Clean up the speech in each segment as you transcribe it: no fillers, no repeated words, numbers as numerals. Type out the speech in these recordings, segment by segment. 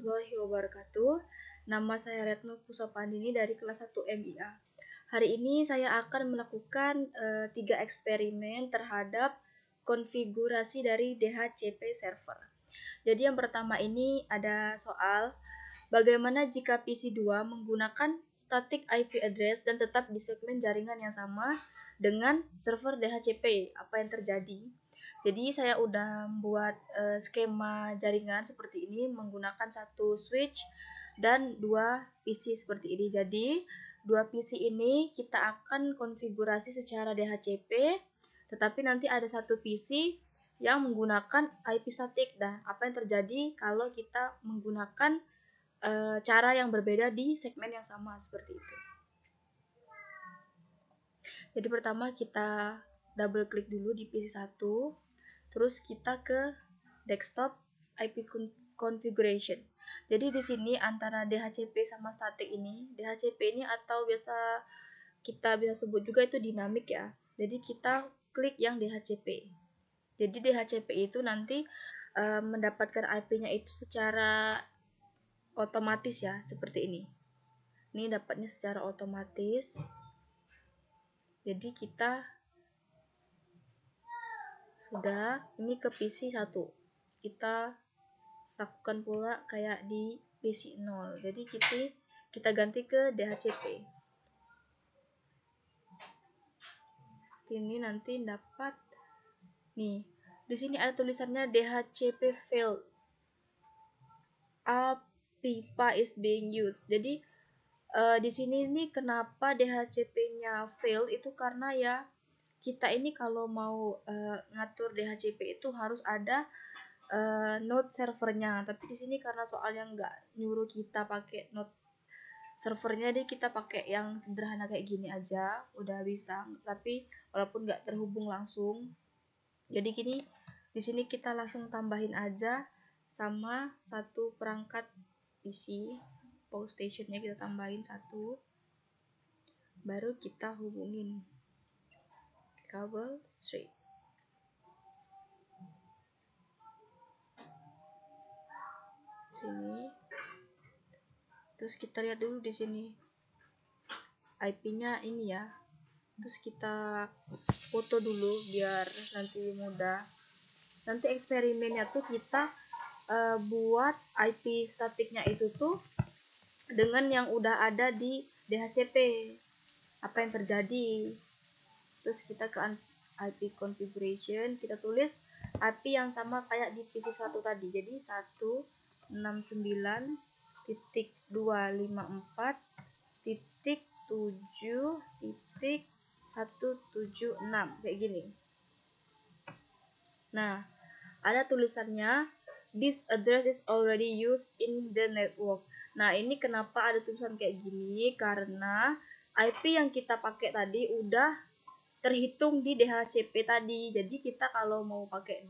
warahmatullahi wabarakatuh. Nama saya Retno Pusapandini dari kelas 1 MIA. Hari ini saya akan melakukan 3 eksperimen terhadap konfigurasi dari DHCP server. Jadi yang pertama ini ada soal bagaimana jika PC2 menggunakan static IP address dan tetap di segmen jaringan yang sama dengan server DHCP. Apa yang terjadi? Jadi saya udah membuat skema jaringan seperti ini menggunakan satu switch dan 2 PC seperti ini. Jadi 2 PC ini kita akan konfigurasi secara DHCP, tetapi nanti ada satu PC yang menggunakan IP static. Nah, apa yang terjadi kalau kita menggunakan cara yang berbeda di segmen yang sama seperti itu. Jadi pertama kita double klik dulu di PC 1, terus kita ke desktop IP configuration. Jadi di sini antara DHCP sama static ini, DHCP ini atau kita bisa sebut juga itu dinamik ya. Jadi kita klik yang DHCP. Jadi DHCP itu nanti mendapatkan IP-nya itu secara otomatis ya, seperti ini. Ini dapatnya secara otomatis. Jadi kita sudah ini ke PC 1. Kita lakukan pula kayak di PC 0. Jadi kita ganti ke DHCP. Ini nanti dapat nih. Di sini ada tulisannya DHCP failed. A pipa is being used. Jadi di sini nih kenapa DHCP-nya fail itu karena ya kita ini kalau mau ngatur DHCP itu harus ada node servernya, tapi di sini karena soalnya nggak nyuruh kita pakai node servernya, jadi kita pakai yang sederhana kayak gini aja udah bisa, tapi walaupun nggak terhubung langsung. Jadi gini, di sini kita langsung tambahin aja sama satu perangkat PC, power stationnya kita tambahin satu, baru kita hubungin kabel straight. Sini. Terus kita lihat dulu di sini IP-nya ini ya. Terus kita foto dulu biar nanti mudah. Nanti eksperimennya tuh kita buat IP statiknya itu tuh dengan yang udah ada di DHCP. Apa yang terjadi? Terus kita ke IP configuration, kita tulis IP yang sama kayak di PC 1 tadi. Jadi 169.254.7.176 kayak gini. Nah, ada tulisannya this address is already used in the network. Nah, ini kenapa ada tulisan kayak gini? Karena IP yang kita pakai tadi udah terhitung di DHCP tadi. Jadi kita kalau mau pakai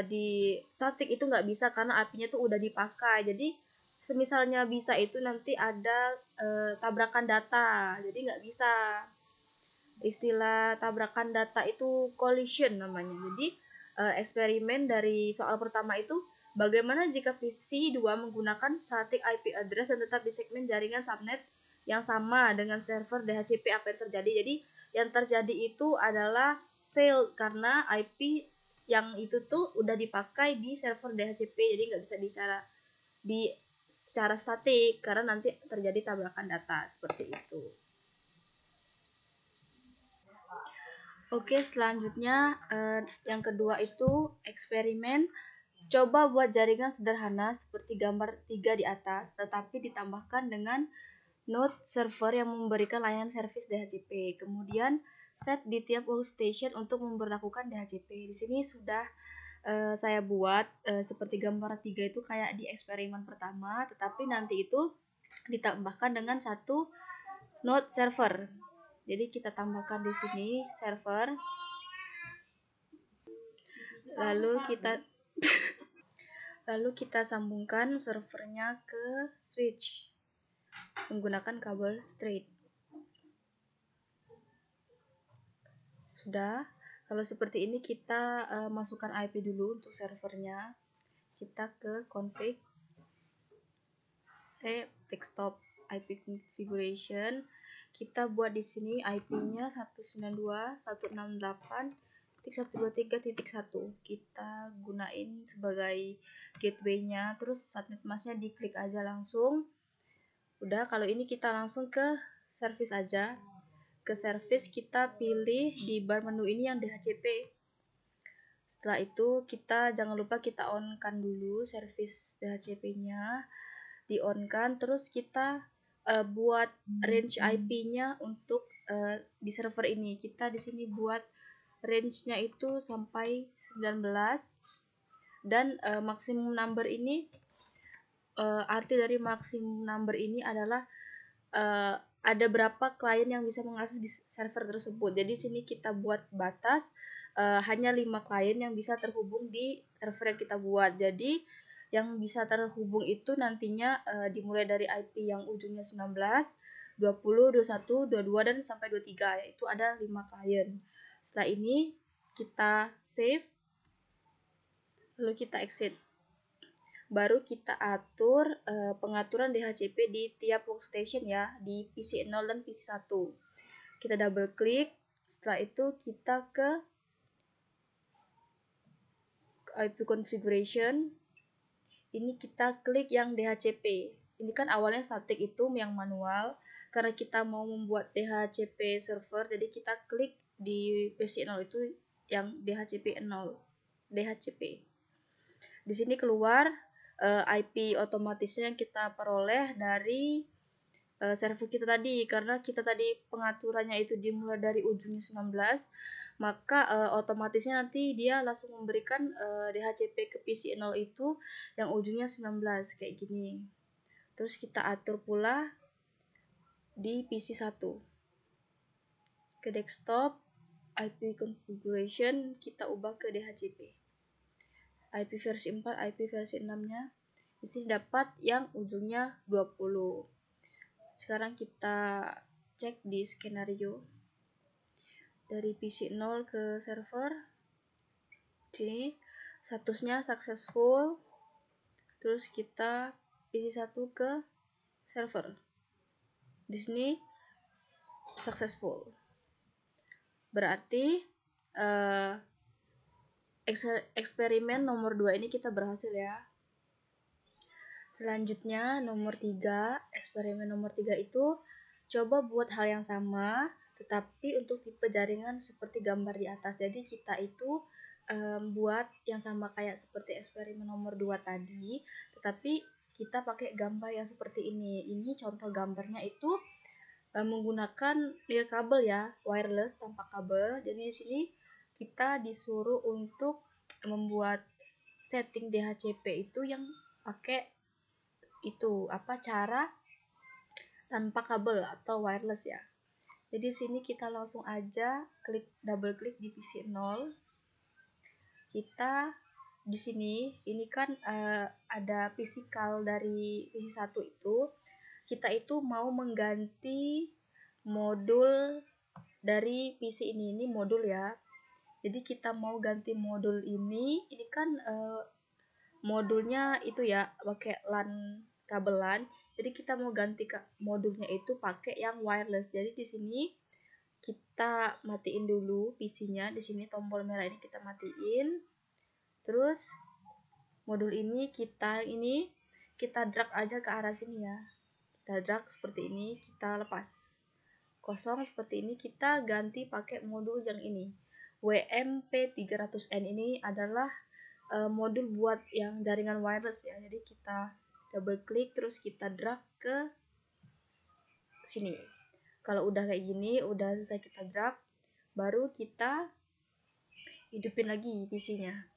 di static itu nggak bisa karena IP-nya tuh udah dipakai. Jadi semisalnya bisa itu nanti ada tabrakan data. Jadi nggak bisa. Istilah tabrakan data itu collision namanya. Jadi eksperimen dari soal pertama itu bagaimana jika PC 2 menggunakan static IP address dan tetap di segmen jaringan subnet yang sama dengan server DHCP, apa yang terjadi? Jadi yang terjadi itu adalah failed karena IP yang itu tuh udah dipakai di server DHCP, jadi nggak bisa secara statik karena nanti terjadi tabrakan data seperti itu. Oke, selanjutnya yang kedua itu eksperimen. Coba buat jaringan sederhana seperti gambar 3 di atas, tetapi ditambahkan dengan node server yang memberikan layanan service DHCP. Kemudian set di tiap workstation untuk memberlakukan DHCP. Di sini sudah saya buat seperti gambar 3 itu kayak di eksperimen pertama, tetapi nanti itu ditambahkan dengan satu node server. Jadi kita tambahkan di sini server. Lalu kita sambungkan servernya ke switch menggunakan kabel straight. Sudah. Kalau seperti ini kita masukkan IP dulu untuk servernya. Kita ke config. Oke, desktop IP configuration. Kita buat di sini IP-nya 192.168.123.1. Kita gunain sebagai gateway-nya, terus subnet mask-nya diklik aja langsung. Udah, kalau ini kita langsung ke service aja. Ke service kita pilih di bar menu ini yang DHCP. Setelah itu kita jangan lupa kita on-kan dulu service DHCP-nya. Di-on-kan, terus kita buat range IP-nya untuk di server ini. Kita di sini buat range-nya itu sampai 19, dan maximum number ini, arti dari maximum number ini adalah ada berapa klien yang bisa mengakses di server tersebut. Jadi sini kita buat batas hanya 5 klien yang bisa terhubung di server yang kita buat. Jadi yang bisa terhubung itu nantinya dimulai dari IP yang ujungnya 19, 20, 21, 22, dan sampai 23, yaitu ada 5 klien. Setelah ini kita save, lalu kita exit. Baru kita atur pengaturan DHCP di tiap workstation ya, di PC 0 dan PC 1. Kita double klik, setelah itu kita ke IP configuration. Ini kita klik yang DHCP. Ini kan awalnya static itu yang manual. Karena kita mau membuat DHCP server, jadi kita klik di PC 0 itu yang DHCP 0. DHCP. Di sini keluar IP otomatisnya yang kita peroleh dari server kita tadi. Karena kita tadi pengaturannya itu dimulai dari ujungnya 19, maka otomatisnya nanti dia langsung memberikan DHCP ke PC 0 itu yang ujungnya 19 kayak gini. Terus kita atur pula di PC 1. Ke desktop, IP configuration kita ubah ke DHCP. IP versi 4, IP versi 6-nya. Di sini dapat yang ujungnya 20. Sekarang kita cek di skenario. Dari PC 0 ke server. Sini statusnya successful. Terus kita PC 1 ke server. Di sini successful. Berarti eksperimen nomor 2 ini kita berhasil ya. Selanjutnya nomor 3, eksperimen nomor 3 itu coba buat hal yang sama tetapi untuk tipe jaringan seperti gambar di atas. Jadi kita itu buat yang sama kayak seperti eksperimen nomor 2 tadi, tetapi kita pakai gambar yang seperti ini. Ini contoh gambarnya itu menggunakan nirkabel ya, wireless tanpa kabel. Jadi di sini kita disuruh untuk membuat setting DHCP itu yang pakai itu cara tanpa kabel atau wireless ya. Jadi sini kita langsung aja double klik di PC 0. Kita di sini ini kan ada physical dari PC 1 itu. Kita itu mau mengganti modul dari PC ini modul ya. Jadi kita mau ganti modul ini kan modulnya itu ya pakai LAN kabelan. Jadi kita mau ganti modulnya itu pakai yang wireless. Jadi di sini kita matiin dulu PC-nya. Di sini tombol merah ini kita matiin. Terus modul ini kita drag aja ke arah sini ya. Kita drag seperti ini, kita lepas. Kosong seperti ini, kita ganti pakai modul yang ini. WMP300N ini adalah modul buat yang jaringan wireless ya. Jadi kita double klik terus kita drag ke sini. Kalau udah kayak gini, udah selesai kita drag, baru kita hidupin lagi PC-nya.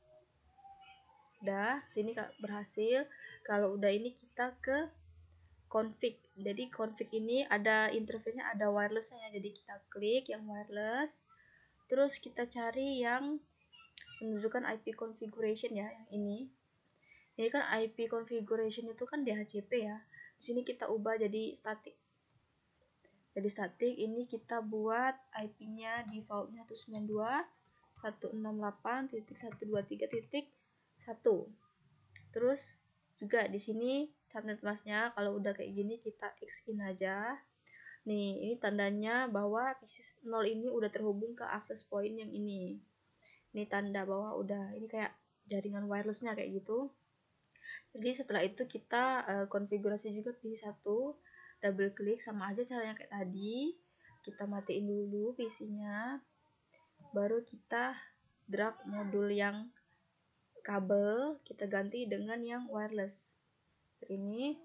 Udah, sini berhasil. Kalau udah ini kita ke config. Jadi config ini ada interface-nya, ada wireless-nya. Jadi kita klik yang wireless. Terus kita cari yang menunjukkan IP configuration ya, yang ini. Ini kan IP configuration itu kan DHCP ya. Di sini kita ubah jadi static. Jadi static ini kita buat IP-nya default-nya 192.168.123.1. Terus juga di sini subnet masknya. Kalau udah kayak gini kita X in aja. Nih, ini tandanya bahwa PC 0 ini udah terhubung ke access point yang ini. Ini tanda bahwa udah, ini kayak jaringan wirelessnya kayak gitu. Jadi setelah itu kita konfigurasi juga PC1, double klik, sama aja caranya kayak tadi. Kita matiin dulu PC-nya, baru kita drag modul yang kabel, kita ganti dengan yang wireless. Ini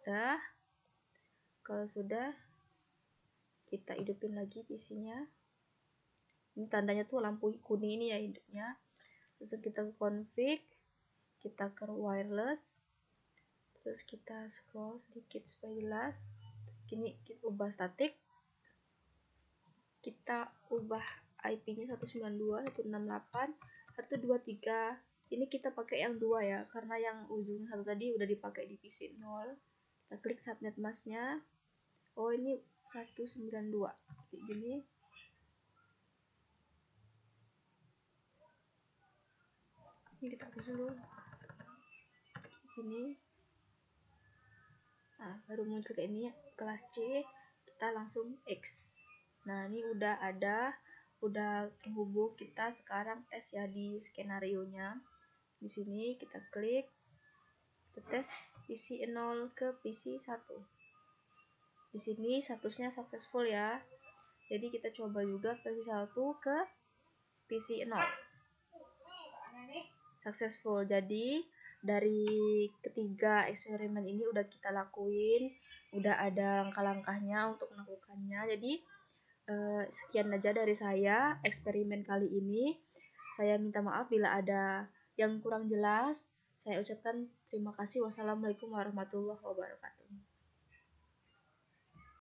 udah. Kalau sudah, kita hidupin lagi PC-nya. Ini tandanya tuh lampu kuning ini ya hidupnya. Terus kita config, kita ke wireless, terus kita scroll sedikit supaya jelas. Ini kita ubah statik, kita ubah IP-nya 192.168.123. Ini kita pakai yang 2 ya, karena yang ujung satu tadi udah dipakai di PC 0. Kita klik subnet masknya. Oh, ini 192 kayak gini. Ini kita hapus dulu gini. Nah, baru muncul kayak ini kelas C, kita langsung X. Nah, ini udah terhubung. Kita sekarang tes ya di skenario nya. Di sini kita klik, kita tes PC 0 ke PC 1. Di sini statusnya successful ya. Jadi kita coba juga PC 1 ke PC 0. Successful. Jadi dari ketiga eksperimen ini udah kita lakuin, udah ada langkah-langkahnya untuk melakukannya. Jadi sekian aja dari saya eksperimen kali ini. Saya minta maaf bila ada yang kurang jelas. Saya ucapkan terima kasih. Wassalamualaikum warahmatullahi wabarakatuh.